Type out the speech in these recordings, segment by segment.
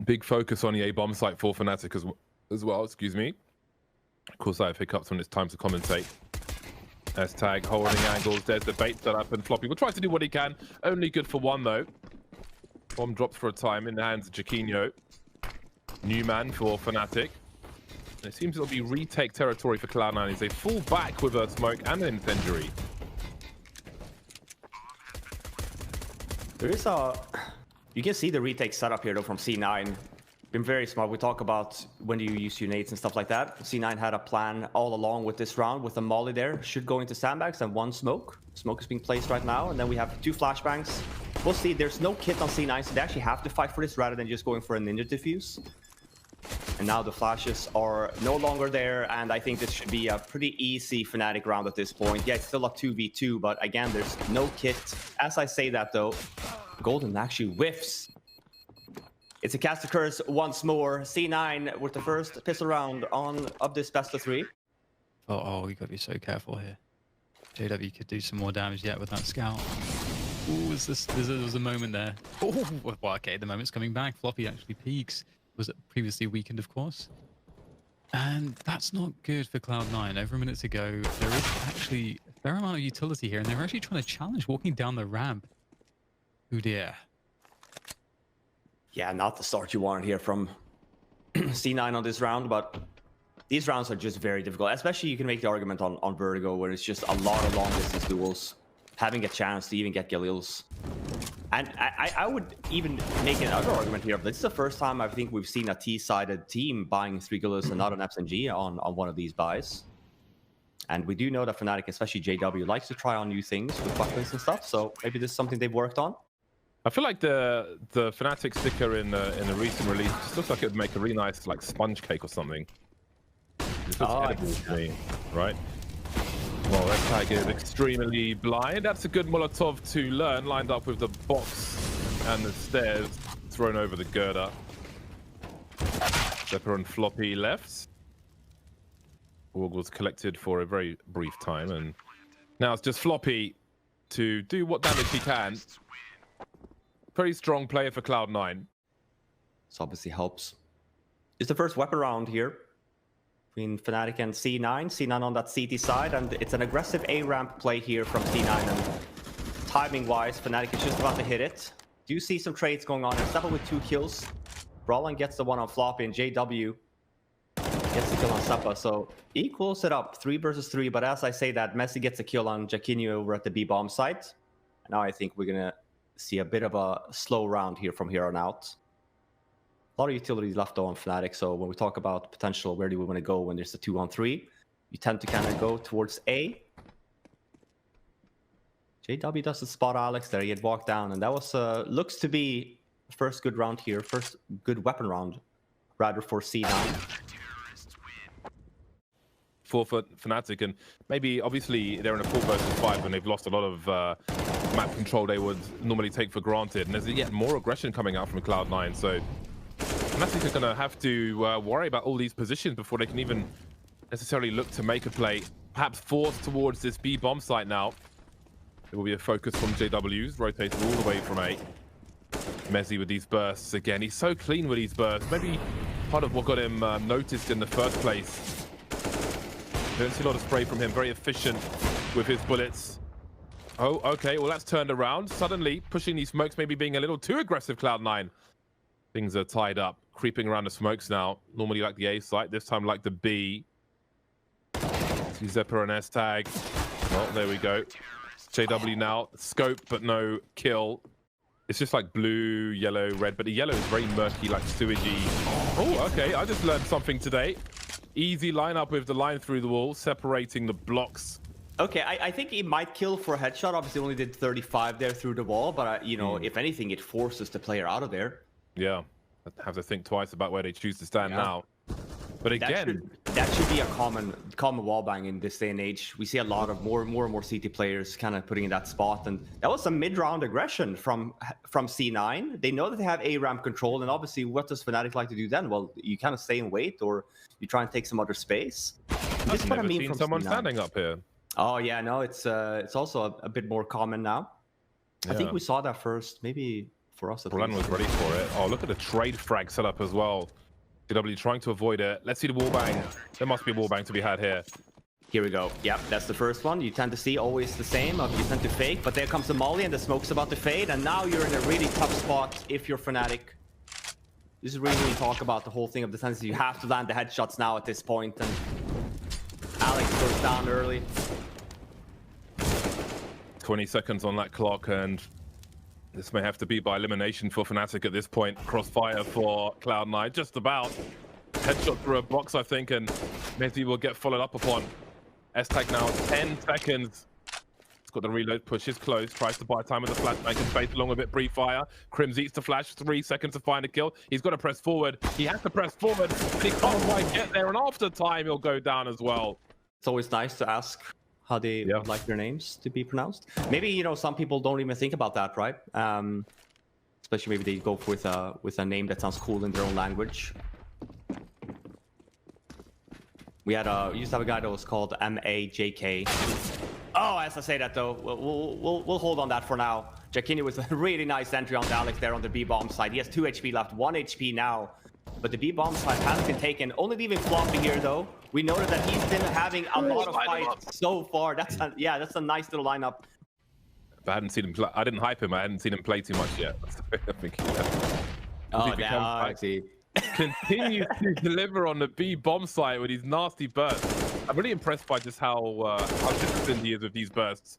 Big focus on the A bomb site for Fnatic as well. Excuse me. Of course, I have hiccups when it's time to commentate. S-tag holding angles. There's the bait set up, and Floppy will try to do what he can. Only good for one though. Bomb drops for a time in the hands of Jaquinho. New man for Fnatic. It seems it'll be retake territory for Cloud9 as they fall back with a smoke and an incendiary. There is you can see the retake setup here though from C9. Been very smart. We talk about when do you use your nades and stuff like that. C9 had a plan all along with this round with a molly there. Should go into sandbags and one smoke. Smoke is being placed right now, and then we have 2 flashbangs. We'll see. There's no kit on C9, so they actually have to fight for this rather than just going for a ninja diffuse. And now the flashes are no longer there, and I think this should be a pretty easy Fnatic round at this point. Yeah, it's still a 2v2, but again, there's no kit. As I say that though, Golden actually whiffs. It's a caster curse once more. C9 with the first pistol round of this best of 3. Oh, we got to be so careful here. JW could do some more damage yet with that scout. Ooh, there was a moment there. Oh, well, okay, the moment's coming back. Floppy actually peaks. Was previously weakened, of course. And that's not good for Cloud9. Over a minute to go, there is actually a fair amount of utility here, and they're actually trying to challenge walking down the ramp. Oh dear. Yeah, not the start you wanted here from C9 on this round, but these rounds are just very difficult. Especially you can make the argument on Vertigo, where it's just a lot of long distance duels, having a chance to even get Galils. And I would even make another argument here. This is the first time I think we've seen a T-sided team buying 3 Galils and not an SNG on one of these buys. And we do know that Fnatic, especially JW, likes to try on new things with buckets and stuff. So maybe this is something they've worked on. I feel like the Fnatic sticker in the recent release just looks like it would make a really nice like sponge cake or something. It looks edible to me, right? Well, that tag is extremely blind. That's a good Molotov to learn, lined up with the box and the stairs thrown over the girder. Zephyr and Floppy left. Org was collected for a very brief time, and now it's just Floppy to do what damage he can. Very strong player for Cloud9. This obviously helps. It's the first weapon round here between Fnatic and C9. C9 on that CT side, and it's an aggressive A ramp play here from C9. And timing-wise, Fnatic is just about to hit it. Do you see some trades going on? It's double with 2 kills. Brawlin gets the one on Floppy, and JW gets the kill on Seppa. So equals it up, 3 versus 3. But as I say that, Messi gets a kill on Jaquinho over at the B bomb site. And now I think we're gonna see a bit of a slow round here from here on out. A lot of utilities left though on Fnatic, so when we talk about potential, where do we want to go when there's a 2-on-3, you tend to kind of go towards A. JW doesn't spot Alex there. He had walked down, and that was looks to be the first good round here, first good weapon round, rather for C9. For Fnatic, and maybe obviously they're in a 4 versus 5 and they've lost a lot of map control they would normally take for granted, and there's yet more aggression coming out from Cloud9, so Fnatic are going to have to worry about all these positions before they can even necessarily look to make a play, perhaps forced towards this B bomb site now. There will be a focus from JW's, rotating all the way from A. Messi with these bursts again. He's so clean with these bursts, maybe part of what got him noticed in the first place. Don't see a lot of spray from him. Very efficient with his bullets. Oh, okay. Well, that's turned around. Suddenly, pushing these smokes, maybe being a little too aggressive, Cloud9. Things are tied up. Creeping around the smokes now. Normally like the A site. This time like the B. See Zephyr and S-tag. Well, there we go. JW now. Scope, but no kill. It's just like blue, yellow, red. But the yellow is very murky, like sewagey. Oh, okay. I just learned something today. Easy lineup with the line through the wall, separating the blocks. Okay, I think he might kill for a headshot. Obviously, only did 35 there through the wall, but you know, if anything, it forces the player out of there. Yeah, I have to think twice about where they choose to stand now. But again, that should be a common wallbang in this day and age. We see a lot of more and more CT players kind of putting in that spot, and that was some mid-round aggression from C9. They know that they have A ramp control, and obviously, what does Fnatic like to do then? Well, you kind of stay and wait, or you try and take some other space. I've never seen someone standing up here. Oh yeah, no, it's also a bit more common now. Yeah. I think we saw that first maybe for us at Brolin least. was ready for it. Oh, look at the trade frag setup as well. CW trying to avoid it. Let's see the wallbang. There must be a wallbang to be had here. Here we go. Yep, that's the first one. You tend to see always the same. You tend to fake, but there comes the molly and the smoke's about to fade, and now you're in a really tough spot if you're Fnatic. This is really when you talk about the whole thing of defense. You have to land the headshots now at this point, and Alex goes down early. 20 seconds on that clock, and this may have to be by elimination for Fnatic at this point. Crossfire for Cloud9, just about. Headshot through a box, I think, and maybe will get followed up upon. S-Tag now, 10 seconds. He's got the reload, pushes close, tries to buy time with the flashbang and space along with it, pre-fire. Crims eats the flash, 3 seconds to find a kill. He's got to press forward. He has to press forward, but he can't quite get there, and after time, he'll go down as well. It's always nice to ask how they would like their names to be pronounced. Maybe, you know, some people don't even think about that, right? Especially maybe they go with a name that sounds cool in their own language. We used to have a guy that was called MAJK. Oh, as I say that though, we'll hold on that for now. Jacquinho was a really nice entry on Alex there on the B-bomb side. He has 2 HP left, 1 HP now. But the B-bomb side has been taken. Only leaving Floppy here though. We noted that he's been having a lot of fights so far. That's a nice little lineup. I hadn't seen him play. I didn't hype him. I hadn't seen him play too much yet. I think I see. Continues to deliver on the B bomb site with these nasty bursts. I'm really impressed by just how disciplined he is with these bursts.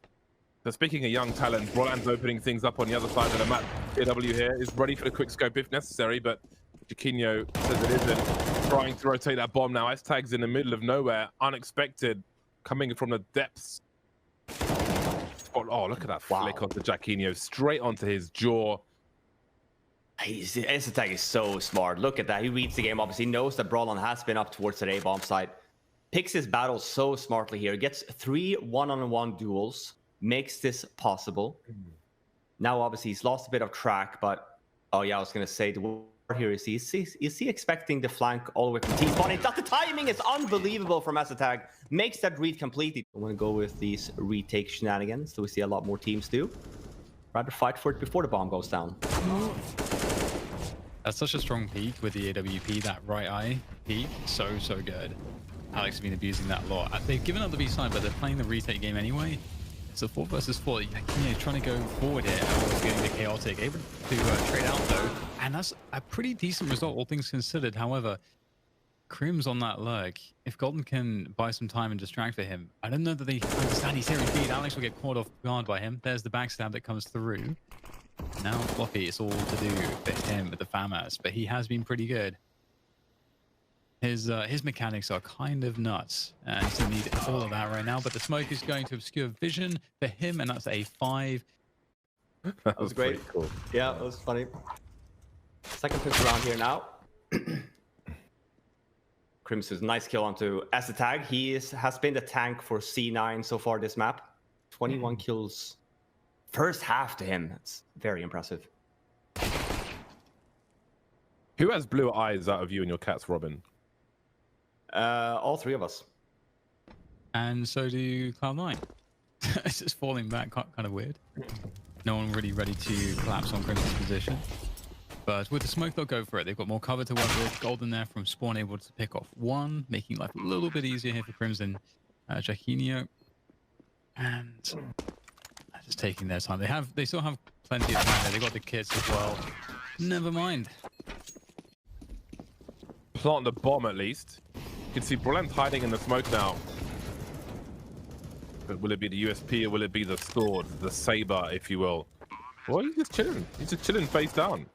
So speaking of young talent, Brolan's opening things up on the other side of the map. AW here is ready for the quick scope if necessary, but Jacquinho says it isn't. Trying to rotate that bomb now. S-Tag's in the middle of nowhere, unexpected, coming from the depths. Oh, look at that flick onto Jacquinho, straight onto his jaw. S-Tag is so smart. Look at that. He reads the game, obviously. He knows that Brolin has been up towards the A-bomb side. Picks his battles so smartly here. Gets 3 one-on-one duels. Makes this possible. Now, obviously, he's lost a bit of track, but... Oh, yeah, I was going to say, the war here is he expecting the flank all the way from T-spawn? The timing is unbelievable from S-Tag. Makes that read completely. I'm going to go with these retake shenanigans, so we see a lot more teams do. Rather fight for it before the bomb goes down. That's such a strong peak with the AWP, that right eye peak. So good. Alex has been abusing that a lot. They've given up the B side, but they're playing the retake game anyway. It's a 4 versus 4. Yeah, trying to go forward here. Alex getting the chaotic. Able to trade out though. And that's a pretty decent result, all things considered. However, Crims on that lurk. If Golden can buy some time and distract for him, I don't know that they understand he's here indeed. Alex will get caught off guard by him. There's the backstab that comes through. Now Floppy, it's all to do for him with the FAMAS, but he has been pretty good. His mechanics are kind of nuts, and he's gonna need all of that right now. But the smoke is going to obscure vision for him, and that's a 5. That was great. Cool. Yeah, that was funny. Second push around here now. Crimson's nice kill onto S-Tag. He has been the tank for C9 so far this map. 21 kills. First half to him. That's very impressive. Who has blue eyes out of you and your cats, Robin? All 3 of us. And so do Cloud9. It's just falling back, kind of weird. No one really ready to collapse on Crimson's position. But with the smoke, they'll go for it. They've got more cover to work with. Golden there from spawn, able to pick off 1, making life a little bit easier here for Crimson. Jacquinho. And just taking their time. They still have plenty of time there. They got the kits as well. Never mind. Plant the bomb at least. You can see Brolan's hiding in the smoke now. But will it be the USP or will it be the sword, the saber, if you will? Well, he's just chilling. He's just chilling face down.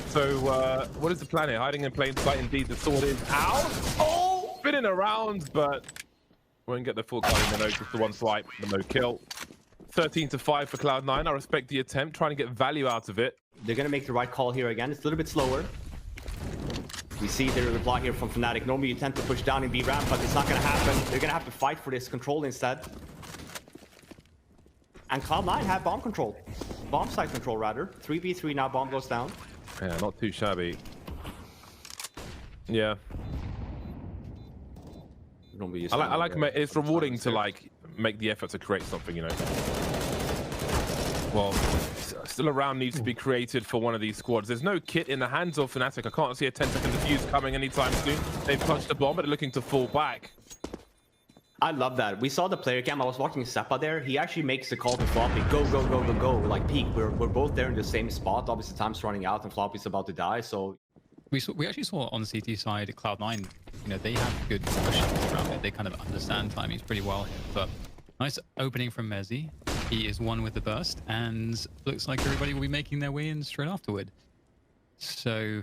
So, what is the plan here? Hiding in plain sight, indeed. The sword is out. Oh! Spinning around, but won't get the full cut in the nose. Just the 1 swipe, the no kill. 13-5 for Cloud9. I respect the attempt, trying to get value out of it. They're going to make the right call here again. It's a little bit slower. We see the reply here from Fnatic. Normally you tend to push down in B ramp, but it's not going to happen. They're going to have to fight for this control instead. And Cloud9 have bomb control. Bomb site control, rather. 3v3 now, bomb goes down. Yeah, not too shabby. Yeah. I like it's rewarding to like make the effort to create something, you know. Well, still a round needs to be created for one of these squads. There's no kit in the hands of Fnatic. I can't see a 10-second defuse coming anytime soon. They've touched the bomb, but they're looking to fall back. I love that. We saw the player cam. I was watching Seppa there. He actually makes the call to Floppy. Go, go, go, go, go. Like, peek. We're both there in the same spot. Obviously, time's running out and Floppy's about to die, so... We actually saw on the CT side, Cloud9, you know, they have good push around it. They kind of understand timings pretty well here. But nice opening from Mezzy. He is one with the burst, and looks like everybody will be making their way in straight afterward. So,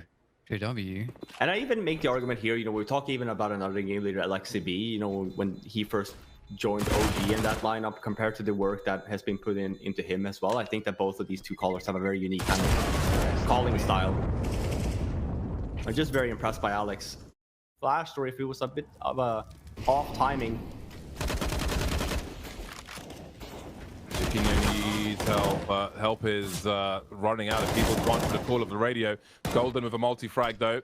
JW. And I even make the argument here, you know, we're talking even about another game leader, Alexi B, you know, when he first joined OG in that lineup compared to the work that has been put into him as well. I think that both of these two callers have a very unique kind of calling style. I'm just very impressed by Alex. Flashed, or if it was a bit of a off timing. Chiquinho needs help. Help is running out of people to answer the call of the radio. Golden with a multi-frag though.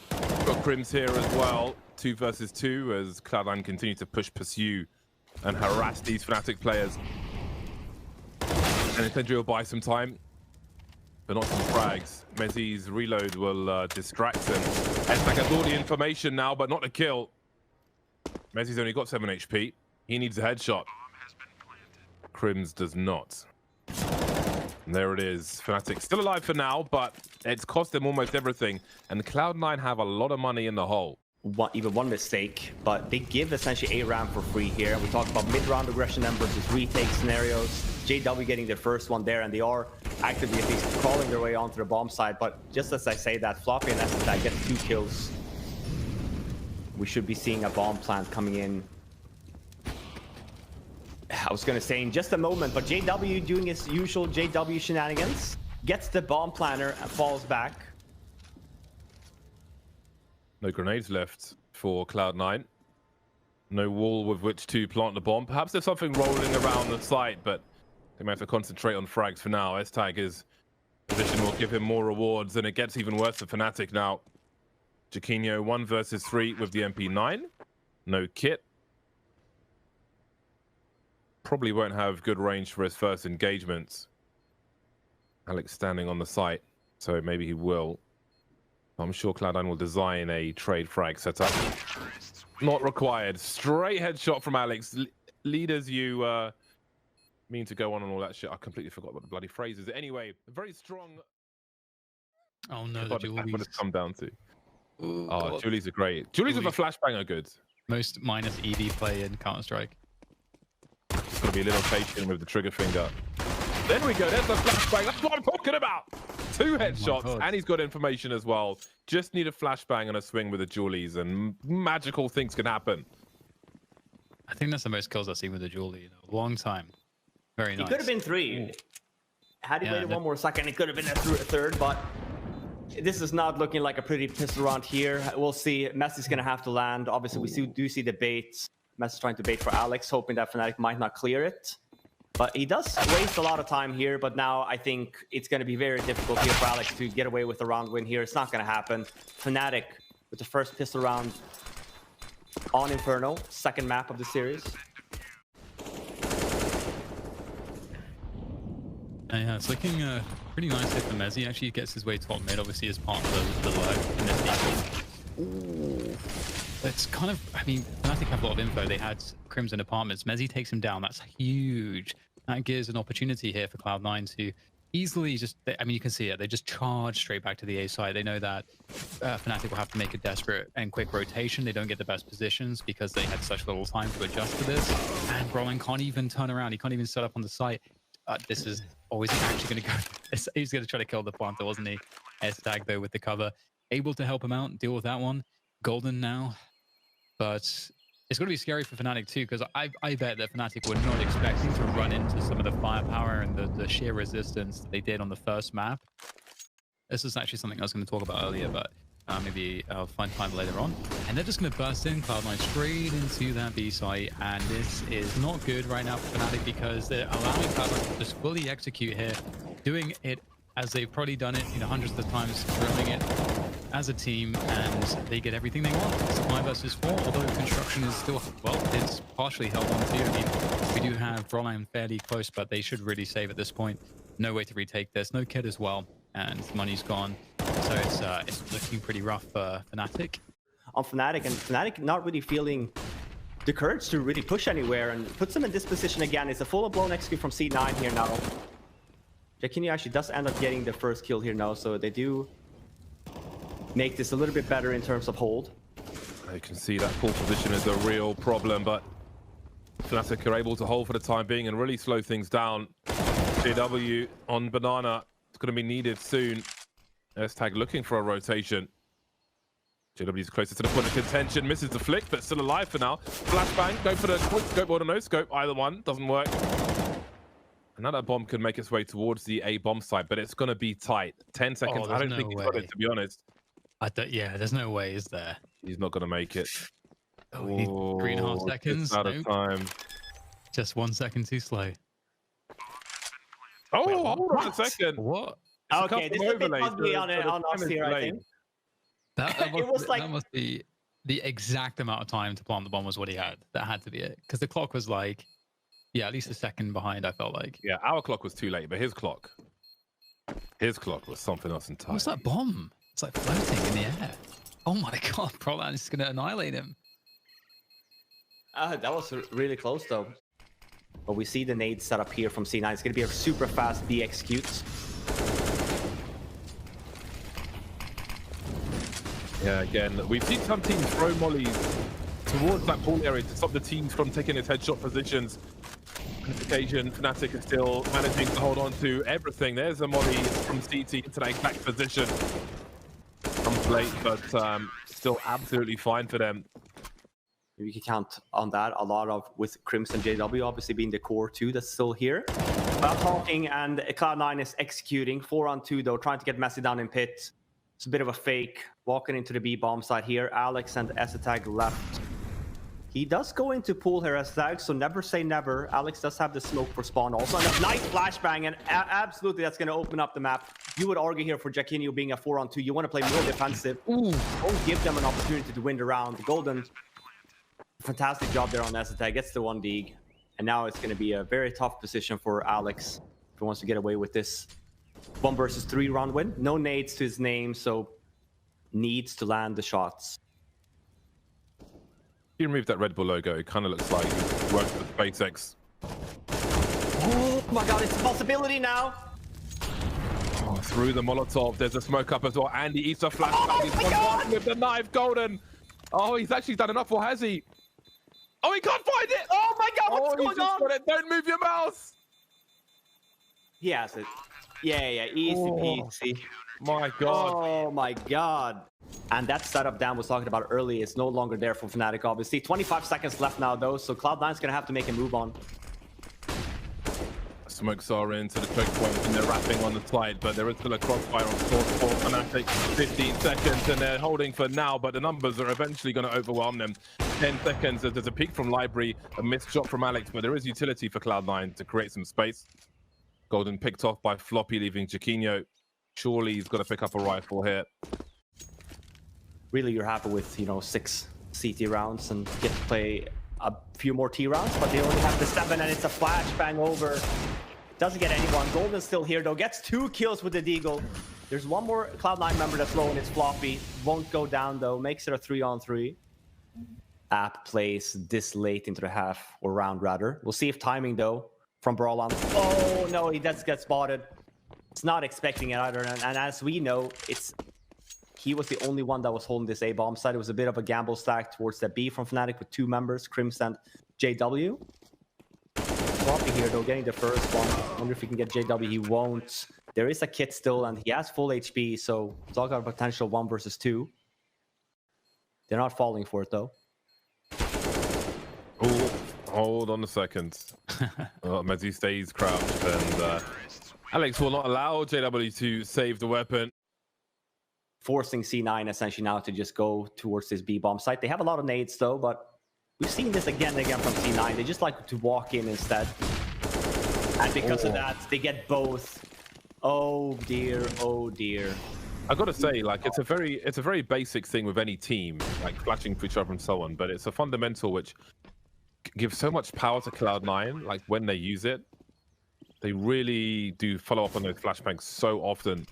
Got Crims here as well. 2 versus 2 as Cloud9 continue to pursue and harass these Fnatic players. And Incendiary will buy some time, but not some frags. Mezzy's reload will distract him. Estak has all the information now, but not the kill. Mezzy's only got 7 HP. He needs a headshot. Crims does not. And there it is. Fnatic still alive for now, but it's cost them almost everything. And Cloud9 have a lot of money in the hole. Even one mistake, but they give essentially a round for free here. We talked about mid-round aggression then versus retake scenarios. JW getting their first one there, and they are actively at least crawling their way onto the bomb side. But just as I say that, Floppy and Estak get 2 kills. We should be seeing a bomb plant coming in. I was going to say in just a moment, but JW doing his usual JW shenanigans, gets the bomb planter and falls back. No grenades left for Cloud9. No wall with which to plant the bomb. Perhaps there's something rolling around the site, but they may have to concentrate on frags for now. S-Tiger's position will give him more rewards, and it gets even worse for Fnatic now. Chiquinho 1 versus 3 with the MP9. No kit. Probably won't have good range for his first engagements. Alex standing on the site, so maybe he will. I'm sure Cloud9 will design a trade frag setup. Not required. Straight headshot from Alex. Leaders, you mean to go on and all that shit. I completely forgot what the bloody phrase is. Anyway, very strong. Oh no, the Julies. What it's come down to. Ooh, oh, Julies are great. Julies with a flashbang are good. Most minus EV play in Counter-Strike. Just gotta be a little patient with the trigger finger. There we go. There's the flashbang. That's what I'm talking about. 2 headshots, and he's got information as well. Just need a flashbang and a swing with the Julies, and magical things can happen. I think that's the most kills I've seen with the Julie in a long time. Very nice. It could have been 3. Had he waited one more second, it could have been a third, but this is not looking like a pretty pistol round here. We'll see. Messi's going to have to land. Obviously, we do see the bait. Messi trying to bait for Alex, hoping that Fnatic might not clear it. But he does waste a lot of time here, but now I think it's going to be very difficult here for Alex to get away with a round win here. It's not going to happen. Fnatic with the first pistol round on Inferno, second map of the series. Yeah, it's looking pretty nice here for Mezzy. Actually gets his way top mid, obviously as part of the low in this game. Ooh. It's kind of, I mean, Fnatic have a lot of info. They had Crimson Apartments. Mezzy takes him down. That's huge. That gives an opportunity here for Cloud9 to easily just, I mean, you can see it. They just charge straight back to the A side. They know that Fnatic will have to make a desperate and quick rotation. They don't get the best positions because they had such little time to adjust to this. And Rowan can't even turn around. He can't even set up on the site. This is always actually going to go. He's going to try to kill the Panther, wasn't he? S-Tag, though, with the cover. Able to help him out, deal with that one. Golden now. But it's going to be scary for Fnatic too, because I bet that Fnatic were not expecting to run into some of the firepower and the sheer resistance that they did on the first map. This is actually something I was going to talk about earlier, but maybe I'll find time later on. And they're just going to burst in, Cloud9 straight into that B site, and this is not good right now for Fnatic because they're allowing Cloud9 to just fully execute here, doing it as they've probably done it, hundreds of times, drilling it as a team, and they get everything they want. It's 5 versus 4, although construction is still, well, it's partially held on to. I mean, we do have Frontline fairly close, but they should really save at this point. No way to retake this. No kid as well, and money's gone. So it's looking pretty rough for Fnatic. On Fnatic, and Fnatic not really feeling the courage to really push anywhere, and puts them in this position again. It's a full-blown execute from C9 here now. Jacquinho actually does end up getting the first kill here now, so they do make this a little bit better in terms of hold. You can see that poor position is a real problem, but Fnatic are able to hold for the time being and really slow things down. JW on Banana, it's going to be needed soon. S-Tag looking for a rotation. JW's closer to the point of contention, misses the flick, but still alive for now. Flashbang, go for the quick scope or the no scope. Either one doesn't work. Another bomb can make its way towards the A bomb site, but it's going to be tight. 10 seconds. I don't think he's got it, to be honest. Yeah, there's no way, is there? He's not going to make it. Oh, 3.5 seconds. Out of time. Just 1 second too slow. Oh, hold on a second. What? Okay, this is a bit ugly on us here, I think. That must be the exact amount of time to plant the bomb was what he had. That had to be it. Because the clock was like, yeah, at least a second behind, I felt like. Yeah, our clock was too late, but his clock was something else entirely. What's that bomb? It's like floating in the air. Oh my god, Cloud9 is going to annihilate him. That was really close, though. But we see the nade set up here from C9. It's going to be a super fast B execute. Yeah, again, we've seen some teams throw mollies towards that pool area to stop the teams from taking its headshot positions. On this occasion, Fnatic is still managing to hold on to everything. There's a molly from CT into that exact position. Comes late, but still absolutely fine for them. You can count on that a lot of with Crimson JW obviously being the core too that's still here. But talking, and Cloud9 is executing 4-on-2 though, trying to get Messi down in pit. It's a bit of a fake, walking into the B bomb side here. Alex and S-Tag left. He does go into pool here, S-Tag, so never say never. Alex does have the smoke for spawn also, and a nice flashbang, and absolutely that's going to open up the map. You would argue here for Jacquinho being a 4-on-2, you want to play more defensive. Ooh, don't give them an opportunity to win the round. The Golden, fantastic job there on S-Tag, gets the 1 dig, and now it's going to be a very tough position for Alex if he wants to get away with this 1 versus 3 round win. No nades to his name, so needs to land the shots. You remove that Red Bull logo, it kind of looks like he worked with SpaceX. Oh my god, it's a possibility now. Oh, through the Molotov, there's a smoke up as well. Andy eats a flashback. Oh He's my gone God! with the knife, Golden. Oh, he's actually done enough, or has he? Oh, he can't find it. Oh my god, what's he going just on? got it. Don't move your mouse. He has it. Yeah, easy peasy. My god. Oh my god. And that setup Dan was talking about earlier is no longer there for Fnatic, obviously. 25 seconds left now, though, so Cloud9's going to have to make a move on. Smokes are into the choke point and they're wrapping on the side, but there is still a crossfire on course for Fnatic. 15 seconds and they're holding for now, but the numbers are eventually going to overwhelm them. 10 seconds, there's a peek from Library, a missed shot from Alex, but there is utility for Cloud9 to create some space. Golden picked off by Floppy, leaving Jacquinho. Surely he's got to pick up a rifle here. Really, you're happy with, 6 CT rounds and get to play a few more T rounds, but they only have the 7 and it's a flashbang over. Doesn't get anyone. Golden's still here though, gets 2 kills with the Deagle. There's one more Cloud9 member that's low and it's Floppy. Won't go down though, makes it a 3-on-3. App plays this late into the half, or round rather. We'll see if timing though from Brawlan. Oh no, he does get spotted. It's not expecting it either, and as we know, he was the only one that was holding this A bomb side. It was a bit of a gamble stack towards the B from Fnatic with 2 members, Crimson and JW. Floppy here though, getting the first one. Wonder if he can get JW. He won't. There is a kit still, and he has full HP, so talk about a potential 1 versus 2. They're not falling for it though. Oh, hold on a second. Mezzi stays crouched, and Alex will not allow JW to save the weapon. Forcing C9 essentially now to just go towards this B bomb site. They have a lot of nades though, but we've seen this again and again from C9. They just like to walk in instead. And because of that, they get both Oh dear, oh dear. I gotta say, like, it's a very basic thing with any team, like flashing for each other and so on. But it's a fundamental which gives so much power to Cloud9. Like when they use it, they really do follow up on those flashbangs so often.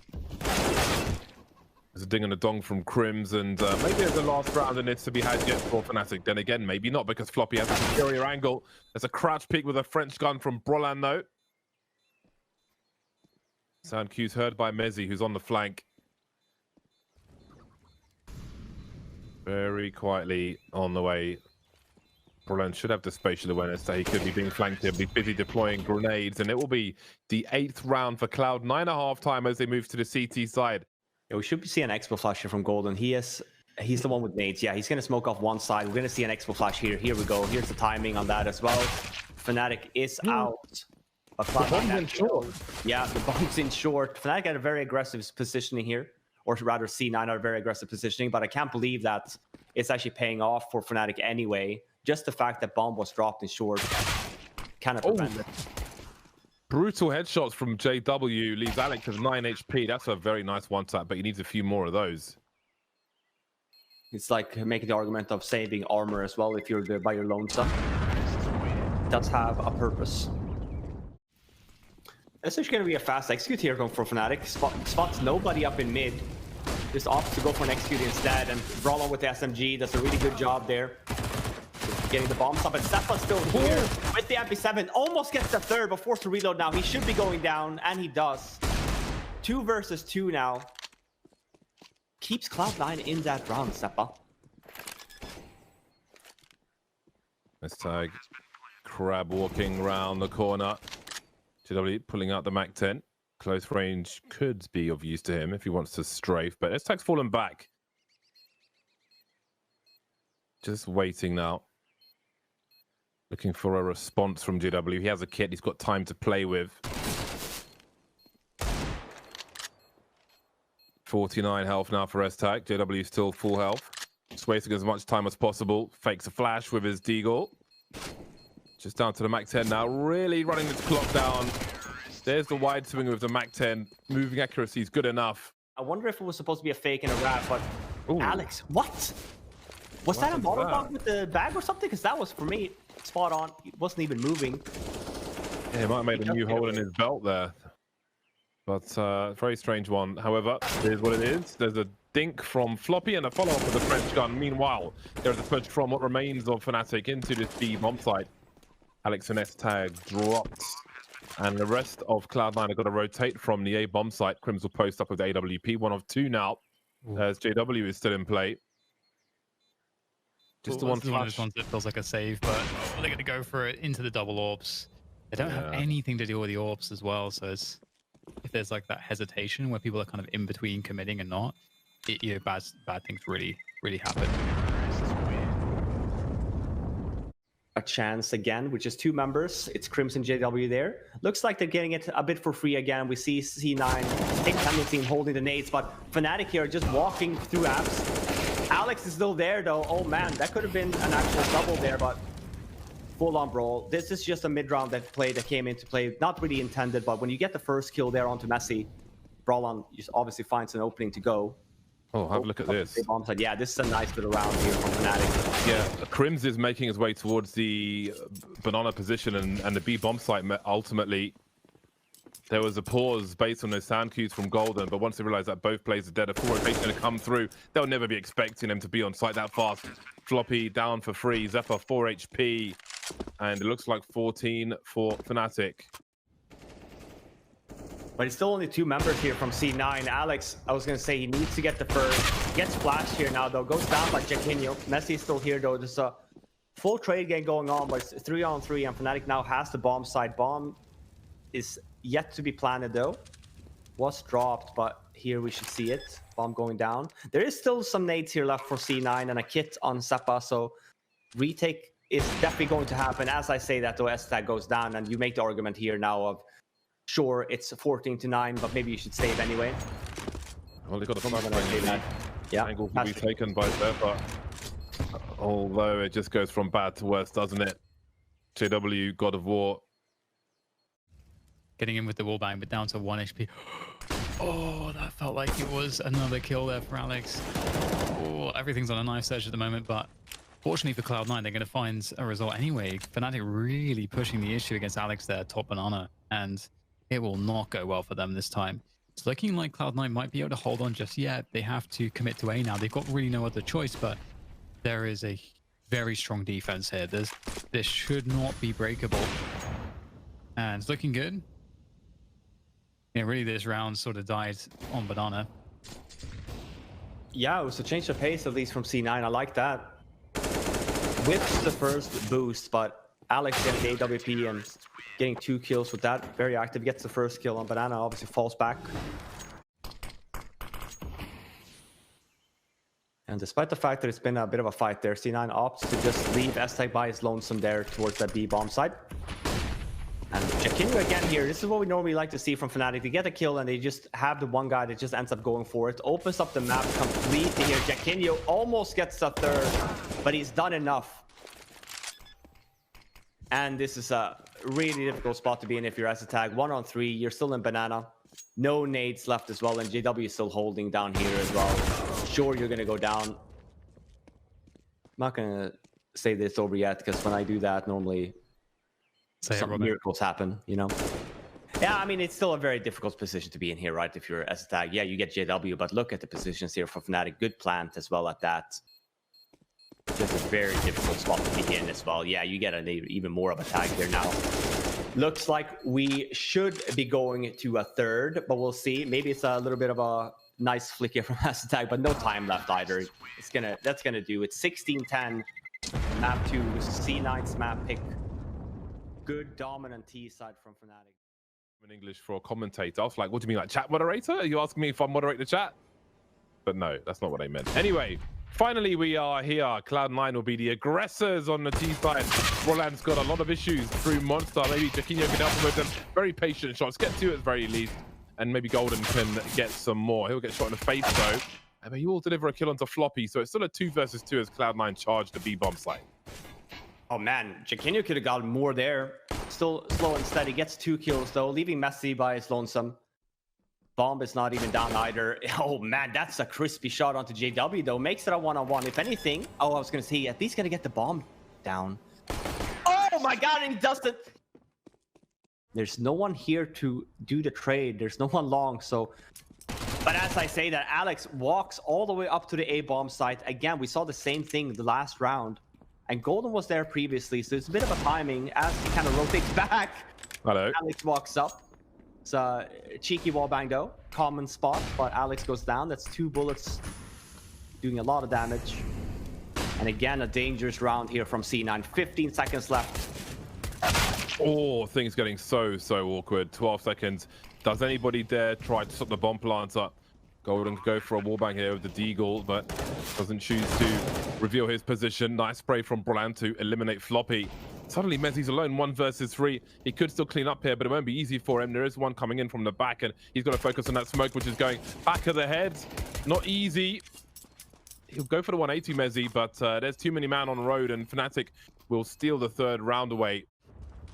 There's a ding and a dong from Crims, and maybe there's a last round in this to be had yet for Fnatic. Then again, maybe not, because Floppy has a superior angle. There's a crouch peek with a French gun from Brolan, though. Sound cues heard by Mezzi, who's on the flank. Very quietly on the way. Brolan should have the spatial awareness that he could be being flanked here, be busy deploying grenades, and it will be the 8th round for Cloud9 at halftime as they move to the CT side. Yeah, we should see an expo flash here from Golden. He's the one with nades. Yeah, he's going to smoke off one side. We're going to see an expo flash here. Here we go. Here's the timing on that as well. Fnatic is out. But Cloud9 in short. Yeah, the bomb's in short. Fnatic had a very aggressive positioning here, or rather C9 had a very aggressive positioning, but I can't believe that it's actually paying off for Fnatic anyway. Just the fact that bomb was dropped in short kind of prevented it. Brutal headshots from JW leaves Alex with 9 HP. That's a very nice one tap, but he needs a few more of those. It's like making the argument of saving armor as well if you're there by your lonesome. It does have a purpose. This is going to be a fast execute here going for Fnatic. Spots nobody up in mid. Just opts to go for an execute instead, and Brolon with the SMG does a really good job there. Getting the bombs up, and Seppa's still here with the MP7. Almost gets the third, but forced to reload now. He should be going down, and he does. 2 versus 2 now. Keeps Cloud9 in that round, Seppa. Let's tag Crab walking around the corner. JW pulling out the MAC-10. Close range could be of use to him if he wants to strafe, but S-Tag's fallen back. Just waiting now. Looking for a response from JW. He has a kit he's got time to play with. 49 health now for S-Tag. JW still full health. Just wasting as much time as possible. Fakes a flash with his deagle. Just down to the MAC-10 now. Really running this clock down. There's the wide swing with the MAC-10. Moving accuracy is good enough. I wonder if it was supposed to be a fake and a wrap, but Ooh. Alex, what? Was that a Molotov with the bag or something? Because that was, for me, spot on. He wasn't even moving. Yeah, he might have made a new hole in his belt there. But very strange one. However, here's what it is. There's a dink from Floppy and a follow-up with the French gun. Meanwhile, there's a push from what remains of Fnatic into this B bomb site. Alex and S-Tag dropped. And the rest of Cloud9 have got to rotate from the A bomb site. Crims will post up with AWP. 1 of 2 now, as JW is still in play. Just the one flash. One of those ones that feels like a save, but they're going to go for it into the double orbs. They don't have anything to do with the orbs as well, so if there's like that hesitation where people are kind of in between committing and not, bad things really happen. A chance again, which is 2 members. It's Crimson JW there. Looks like they're getting it a bit for free again. We see C9 take tendency in holding the nades, but Fnatic here just walking through apps. Alex is still there though. Oh man, that could have been an actual double there, but full on brawl. This is just a mid-round that came into play. Not really intended, but when you get the first kill there onto Messi, Brolon just obviously finds an opening to go. Oh, have a look at this. Yeah, this is a nice little round here from Fnatic. Yeah, Crims is making his way towards the banana position and the B bomb site. Ultimately, there was a pause based on those sound cues from Golden, but once they realized that both players are dead, a full rotation to come through, they'll never be expecting them to be on site that fast. Floppy down for free, Zephyr 4 HP, and it looks like 14 for Fnatic. But it's still only 2 members here from C9. Alex, I was going to say he needs to get the first. Gets flashed here now, though. Goes down by Jaquinho. Messi is still here, though. There's a full trade game going on, but it's 3-on-3, and Fnatic now has the bomb side. Bomb is yet to be planted, though. Was dropped, but here we should see it. Bomb going down. There is still some nades here left for C9 and a kit on Seppa, so retake is definitely going to happen. As I say that, though, S-Tag goes down, and you make the argument here now of, sure, it's 14-9, but maybe you should save anyway. Well, they've got a flashbang. Yeah, angle will be taken by Zephyr. Although it just goes from bad to worse, doesn't it? JW, God of War. getting in with the wallbang, but down to 1 HP. Oh, that felt like it was another kill there for Alex. Oh, everything's on a knife edge at the moment, but fortunately for Cloud9, they're going to find a result anyway. Fnatic really pushing the issue against Alex there, top banana, and it will not go well for them this time. It's looking like Cloud9 might be able to hold on just yet. They have to commit to A now. They've got really no other choice, but there is a very strong defense here. This should not be breakable. And it's looking good. Yeah, really this round sort of died on banana. Yeah, it was a change of pace, at least from C9. I like that. Whips the first boost, but Alex getting the AWP and getting 2 kills with that. Very active, gets the first kill on banana, obviously falls back. And despite the fact that it's been a bit of a fight there, C9 opts to just leave S-Tech by his lonesome there towards that B bomb site. And Jaquinho again here, this is what we normally like to see from Fnatic. They get a kill and they just have the one guy that just ends up going for it. Opens up the map completely here. Jaquinho almost gets a third, but he's done enough. And this is a really difficult spot to be in if you're S-Tag. 1-on-3, you're still in banana. No nades left as well, and JW is still holding down here as well. Sure, you're going to go down. I'm not going to say this over yet, because when I do that, normally some miracles happen, you know? Yeah, I mean, it's still a very difficult position to be in here, right? If you're S-Tag, yeah, you get JW, but look at the positions here for Fnatic. Good plant as well at that. Just a very difficult spot to be in as well. Yeah, you get even more of a tag here now. Looks like we should be going to a third, but we'll see. Maybe it's a little bit of a nice flick here from S-Tag, but no time left either. That's gonna do it. 16-10. Map 2, C9's map pick. Good dominant T side from Fnatic. In English for a commentator. I was like, what do you mean, like chat moderator? Are you asking me if I moderate the chat? But no, that's not what I meant. Anyway, finally we are here. Cloud9 will be the aggressors on the T side. Roland's got a lot of issues through Monster. Maybe Jaquinho can help him with them. Very patient shots. Get 2 at the very least. And maybe Golden can get some more. He'll get shot in the face though. But he will deliver a kill onto Floppy. So it's still a 2 versus 2 as Cloud9 charge the B bomb site. Oh man, Jaquinho could have gotten more there. Still slow and steady. Gets 2 kills though, leaving Messi by his lonesome. Bomb is not even down either. Oh man, that's a crispy shot onto JW though. Makes it a 1-on-1. If anything, oh, I was gonna say, at least gonna get the bomb down. Oh my god, and he does it. There's no one here to do the trade. There's no one long, so. But as I say that, Alex walks all the way up to the A bomb site. Again, we saw the same thing the last round. And Golden was there previously, so it's a bit of a timing as he kind of rotates back. Hello. Alex walks up. It's a cheeky wallbang though. Common spot, but Alex goes down. That's 2 bullets doing a lot of damage. And again, a dangerous round here from C9. 15 seconds left. Oh, things getting so awkward. 12 seconds. Does anybody dare try to stop the bomb plant up? Golden go for a wallbang here with the Deagle, but doesn't choose to reveal his position. Nice spray from Brand to eliminate Floppy. Suddenly Mezzi's alone, 1 versus 3. He could still clean up here, but it won't be easy for him. There is one coming in from the back, and he's got to focus on that smoke, which is going back of the head. Not easy. He'll go for the 180 Mezzi, but there's too many man on road, and Fnatic will steal the 3rd round away.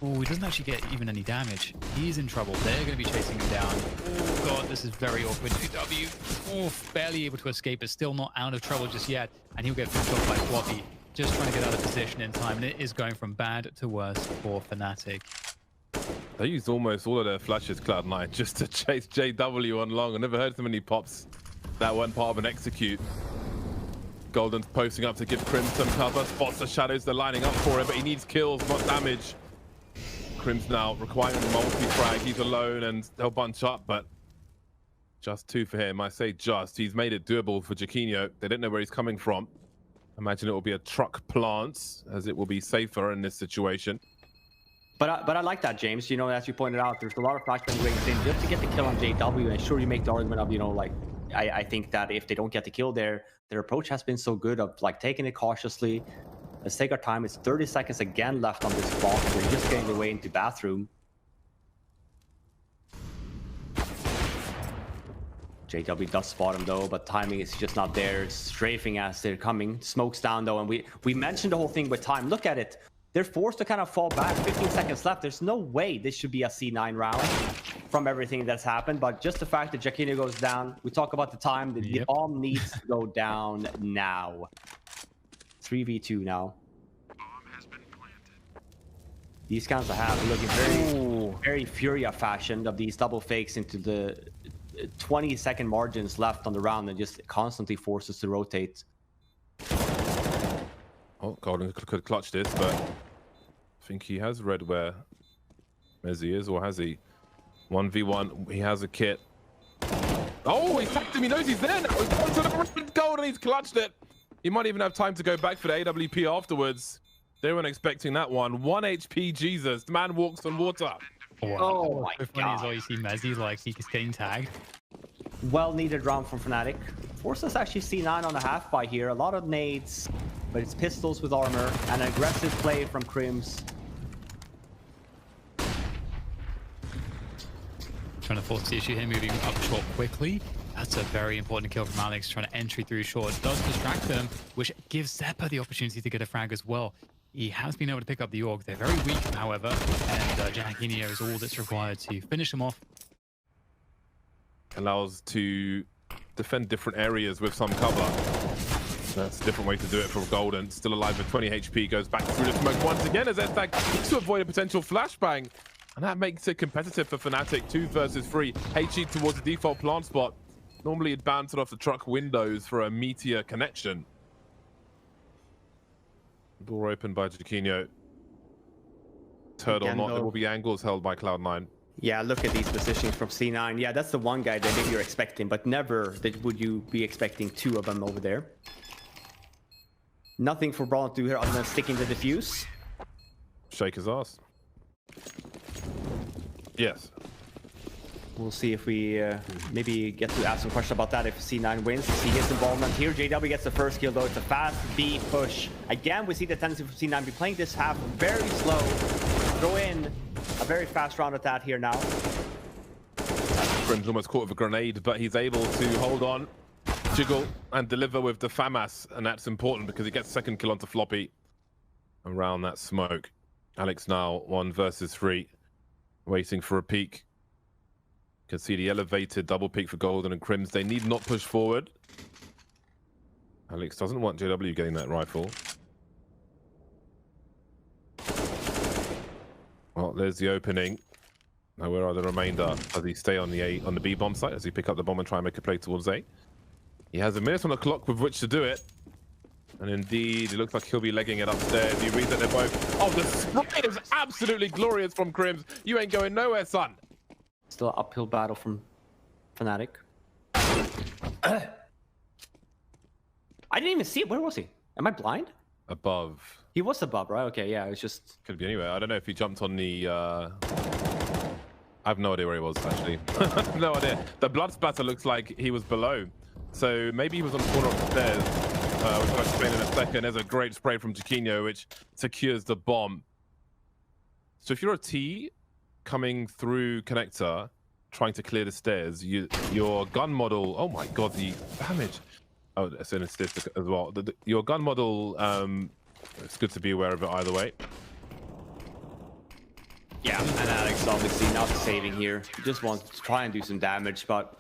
Oh, he doesn't actually get even any damage. He's in trouble. They're going to be chasing him down. Oh god, this is very awkward. JW, barely able to escape, but still not out of trouble just yet. And he'll get finished off by Floppy. Just trying to get out of position in time. And it is going from bad to worse for Fnatic. They used almost all of their flashes, Cloud9, just to chase JW on long. I never heard so many pops that weren't part of an execute. Golden's posting up to give Crim some cover. Spots the shadows, they're lining up for him, but he needs kills, not damage. Crim's now requiring multi-frag. He's alone and they'll bunch up, but just 2 for him. I say just. He's made it doable for Jaquinho. They don't know where he's coming from. Imagine it will be a truck plant, as it will be safer in this situation. But I like that, James. You know, as you pointed out, there's a lot of flashbang rings in just to get the kill on JW. And sure, you make the argument of, you know, like, I think that if they don't get the kill there, their approach has been so good of like taking it cautiously. Let's take our time. It's 30 seconds again left on this clock. We're just getting the way into bathroom. JW does spot him though, but timing is just not there. It's strafing as they're coming. Smoke's down though, and we mentioned the whole thing with time. Look at it. they're forced to kind of fall back. 15 seconds left. There's no way this should be a C9 round from everything that's happened. But just the fact that Jaquinho goes down, we talk about the time. The bomb needs to go down now. 3v2 now. These counts I have are looking very Furia fashioned of these double fakes into the 20-second margins left on the round and just constantly forces to rotate. Oh, Golden could clutch this, but I think he has read where Mezzy is, or has he? 1v1, he has a kit. Oh, he tapped him, he knows he's there now. He's gone to the gold and he's clutched it. He might even have time to go back for the AWP afterwards. They weren't expecting that one. 1 HP, Jesus. The man walks on water. Wow. Oh my so funny is all you see Mezzy, like, he's getting tagged. Well-needed round from Fnatic. Forces actually C9 on the half by here. A lot of nades, but it's pistols with armor. And an aggressive play from Crims. Trying to force the issue here, moving up short quickly. That's a very important kill from Alex, trying to entry through short. It does distract them, which gives Zeppa the opportunity to get a frag as well. He has been able to pick up the Org. They're very weak, however, and Jaquinho is all that's required to finish them off. Allows to defend different areas with some cover. That's a different way to do it for Golden. Still alive with 20 HP, goes back through the smoke once again as Ztag needs to avoid a potential flashbang. And that makes it competitive for Fnatic, 2 versus 3. HE towards the default plant spot. Normally it bounced off the truck windows for a meteor connection. Door opened by Jaquinho. Turd or not, there will be angles held by Cloud9. Yeah, look at these positions from C9. Yeah, that's the one guy that maybe you're expecting, but never that would you be expecting 2 of them over there. Nothing for Brawl to do here other than sticking the defuse. Shake his ass. Yes. We'll see if we maybe get to ask some questions about that if C9 wins. See his involvement here. JW gets the first kill though. It's a fast B push. Again, we see the tendency for C9 be playing this half very slow. Throw in a very fast round at that here now. Grim's almost caught with a grenade, but he's able to hold on, jiggle, and deliver with the FAMAS. And that's important because he gets second kill onto Floppy around that smoke. Alex now 1 versus 3. Waiting for a peek. Can see the elevated double peek for Golden and Crims. They need not push forward. Alex doesn't want JW getting that rifle. Well, there's the opening. Now where are the remainder? Does he stay on the B bomb site? Does he pick up the bomb and try and make a play towards A? He has a minute on the clock with which to do it. And indeed, it looks like he'll be legging it upstairs. He reads that they're both... Oh, the spray is absolutely glorious from Crims. You ain't going nowhere, son. Still an uphill battle from Fnatic. I didn't even see it. Where was he? Am I blind? Above. He was above, right? Okay, yeah, it was just... Could be anywhere. I don't know if he jumped on the... I have no idea where he was, actually. No idea. The blood splatter looks like he was below. So maybe he was on the corner of the stairs. Which I'll explain in a second. There's a great spray from Jaquinho, which secures the bomb. So if you're a T coming through connector, trying to clear the stairs, your gun model... Oh my god, the damage. Oh, it's in a statistic as well. Your gun model, it's good to be aware of it either way. Yeah, and Alex obviously not saving here. He just wants to try and do some damage, but...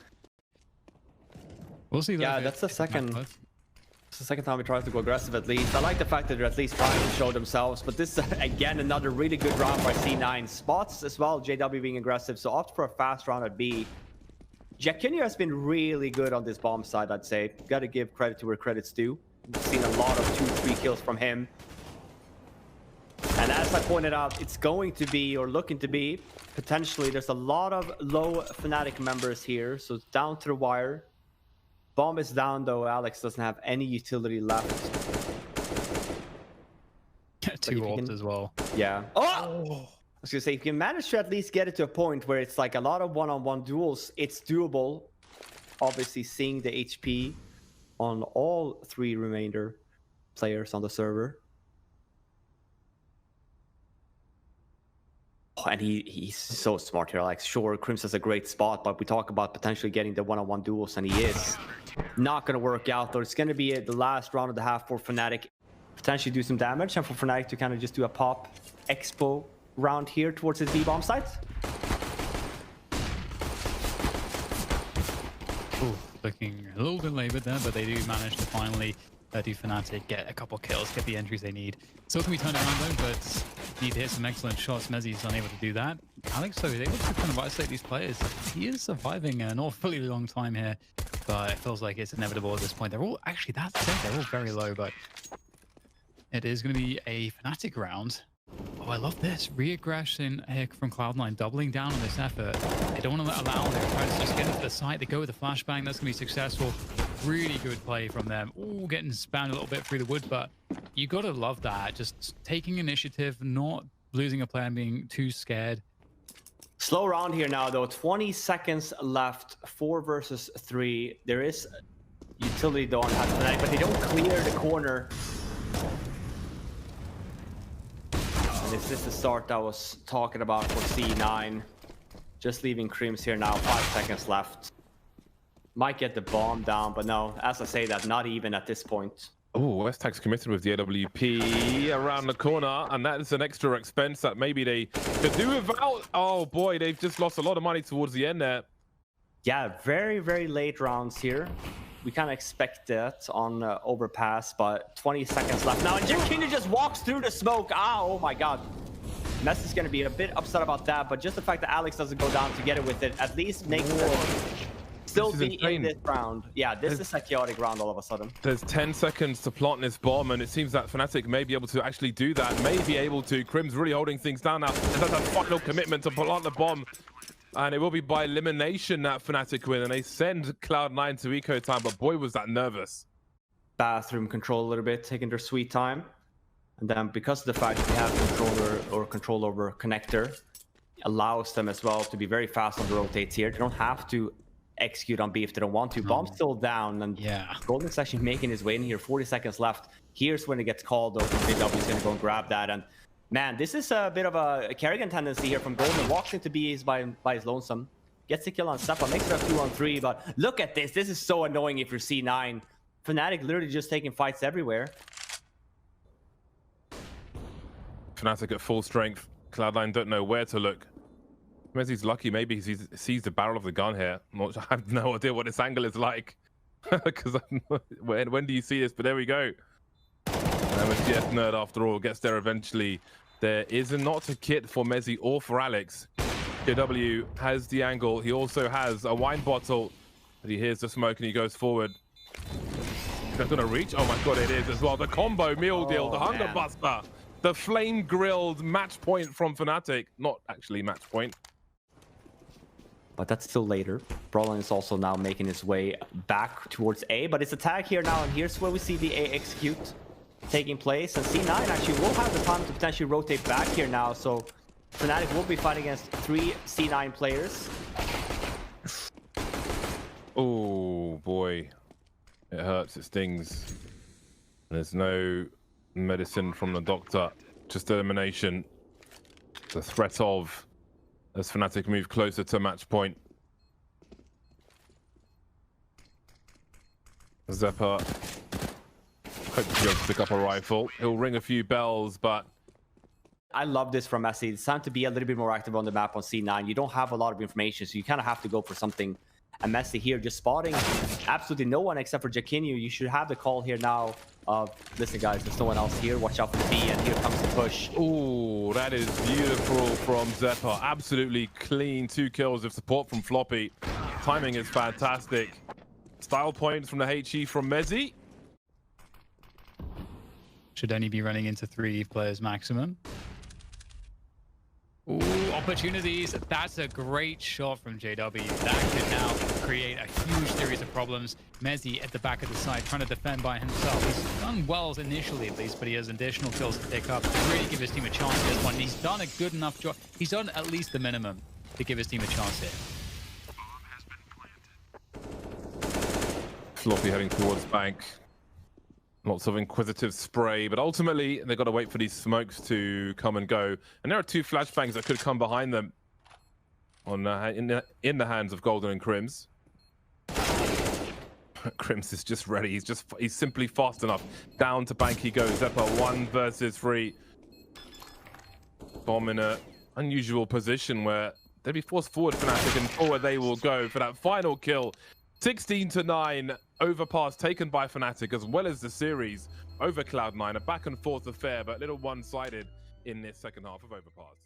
We'll see. Yeah, that's the second... It's the second time he tries to go aggressive at least. I like the fact that they're at least trying to show themselves, but this is, again, another really good round by C9. Spots as well, JW being aggressive, so opt for a fast round at B. Jaquinho has been really good on this bomb side, I'd say. Got to give credit to where credit's due. We've seen a lot of 2-3 kills from him. And as I pointed out, it's going to be, or looking to be, potentially, there's a lot of low Fnatic members here, so it's down to the wire. Bomb is down though. Alex doesn't have any utility left. 2 ults as well. Yeah. Oh! I was gonna say, if you can manage to at least get it to a point where it's like a lot of one-on-one duels, it's doable. Obviously, seeing the HP on all 3 remainder players on the server. Oh, and he's so smart here. Like, sure, Crims has a great spot, but we talk about potentially getting the one-on-one duels, and he is. Not going to work out, though. It's going to be the last round of the half for Fnatic. potentially do some damage, and for Fnatic to kind of just do a pop expo round here towards his B-bomb site. Ooh, looking a little bit labored there, but they do manage to finally do Fnatic, get a couple kills, get the entries they need. Still can be turned around though, but need to hit some excellent shots. Mezzi's unable to do that. Alex though is able to kind of isolate these players. He is surviving an awfully long time here, but it feels like it's inevitable at this point. They're all, actually that's it, they're all very low, but it is going to be a Fnatic round. Oh, I love this. Re-aggression here from Cloud9, doubling down on this effort. They don't want to allow their opponents to just get into the site. They go with the flashbang. That's going to be successful. Really good play from them. Ooh, getting spammed a little bit through the wood, but you got to love that. Just taking initiative, not losing a player and being too scared. Slow round here now, though. 20 seconds left. 4 versus 3. There is utility though on Fnatic, but they don't clear the corner. This is the start I was talking about for C9. Just leaving Crims here now, 5 seconds left. Might get the bomb down, but no, as I say that, not even at this point. Oh, Westag's committed with the AWP around the corner, and that is an extra expense that maybe they could do without. Oh boy, they've just lost a lot of money towards the end there. Yeah, very, very late rounds here. We kind of expect that on overpass, but 20 seconds left now. And Jimkina just walks through the smoke. Oh my god. Mess is going to be a bit upset about that, but just the fact that Alex doesn't go down to get it with it at least makes them still be in this round. Yeah, this is a chaotic round all of a sudden. There's 10 seconds to plant this bomb, and it seems that Fnatic may be able to actually do that. May be able to. Crim's really holding things down now. That's that final commitment to plant the bomb. And it will be by elimination that Fnatic win, and they send Cloud9 to eco time, but boy, was that nervous. Bathroom control a little bit, taking their sweet time. And then because of the fact that they have control over connector, allows them as well to be very fast on the rotates here. They don't have to execute on B if they don't want to. Bomb's still down, and yeah, Golden's actually making his way in here. 40 seconds left. Here's when it gets called, though. JW is going to go and grab that, and man, this is a bit of a Kerrigan tendency here from Golden. Walks into B by his lonesome. Gets the kill on Seppa. Makes it a 2-on-3. But look at this. This is so annoying if you're C9. Fnatic literally just taking fights everywhere. Fnatic at full strength. Cloud9 don't know where to look. Mezzi's lucky. Maybe he sees the barrel of the gun here. I have no idea what this angle is like. Because when do you see this? But there we go. I'm a GF nerd after all. Gets there eventually. There is not a kit for Mezzi or for Alex. JW has the angle. He also has a wine bottle. But he hears the smoke and he goes forward. They're going to reach. Oh my god, it is as well. The combo meal deal. The Hunger Buster. The flame grilled match point from Fnatic. Not actually match point. But that's still later. Brolin is also now making his way back towards A. But it's a tag here now. And here's where we see the A execute taking place, and C9 actually will have the time to potentially rotate back here now, so Fnatic will be fighting against 3 C9 players. Oh boy, it hurts, it stings. There's no medicine from the doctor, just elimination. The threat of, as Fnatic move closer to match point. Zeppa hope to be able to pick up a rifle. He'll ring a few bells, but I love this from Messi. It's time to be a little bit more active on the map on C9. You don't have a lot of information, so you kind of have to go for something. And Messi here just spotting absolutely no one except for Jacquinho. You should have the call here now of, listen guys, there's no one else here. Watch out for the B, and here comes the push. Oh, that is beautiful from Zeppa. Absolutely clean 2 kills of support from Floppy. Timing is fantastic. Style points from the HE from Mezzi. Should only be running into 3 players maximum. Ooh, opportunities. That's a great shot from JW. That could now create a huge series of problems. Mezzi at the back of the side trying to defend by himself. He's done well initially at least, but he has additional kills to pick up to really give his team a chance in this one. He's done a good enough job. He's done at least the minimum to give his team a chance here. Floppy heading towards bank. Lots of inquisitive spray, but ultimately they've got to wait for these smokes to come and go. And there are 2 flashbangs that could come behind them on in the hands of Golden and Crims. Crims is just ready. He's simply fast enough. Down to bank he goes. Zeppa 1 versus 3. Bomb in a unusual position where they'd be forced forward, Fnatic, and forward they will go for that final kill. 16-9 overpass taken by Fnatic, as well as the series over Cloud9. A back and forth affair, but a little one-sided in this second half of overpass.